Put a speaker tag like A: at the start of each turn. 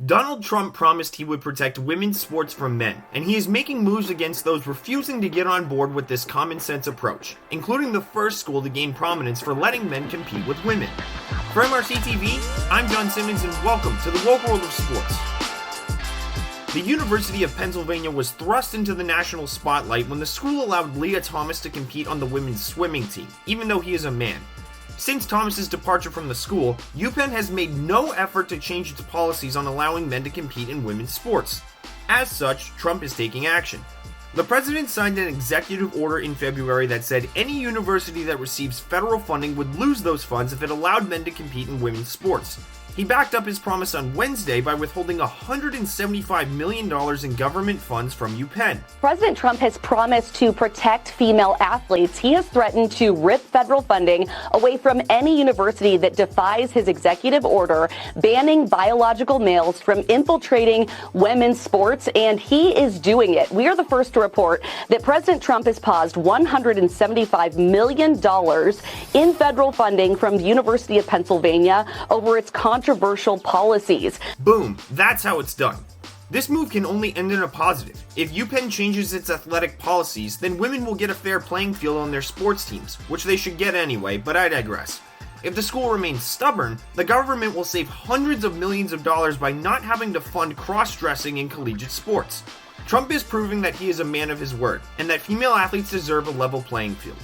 A: Donald Trump promised he would protect women's sports from men, and he is making moves against those refusing to get on board with this common sense approach, including the first school to gain prominence for letting men compete with women. For MRC-TV, I'm John Simmons, and welcome to the woke world of sports. The University of Pennsylvania was thrust into the national spotlight when the school allowed Leah Thomas to compete on the women's swimming team, even though he is a man. Since Thomas's departure from the school, UPenn has made no effort to change its policies on allowing men to compete in women's sports. As such, Trump is taking action. The president signed an executive order in February that said any university that receives federal funding would lose those funds if it allowed men to compete in women's sports. He backed up his promise on Wednesday by withholding $175 million in government funds from UPenn.
B: President Trump has promised to protect female athletes. He has threatened to rip federal funding away from any university that defies his executive order banning biological males from infiltrating women's sports, and he is doing it. We are the first to report that President Trump has paused $175 million in federal funding from the University of Pennsylvania over its controversial policies.
A: Boom, that's how it's done. This move can only end in a positive. If UPenn changes its athletic policies, then women will get a fair playing field on their sports teams, which they should get anyway, but I digress. If the school remains stubborn, the government will save hundreds of millions of dollars by not having to fund cross-dressing in collegiate sports. Trump is proving that he is a man of his word, and that female athletes deserve a level playing field.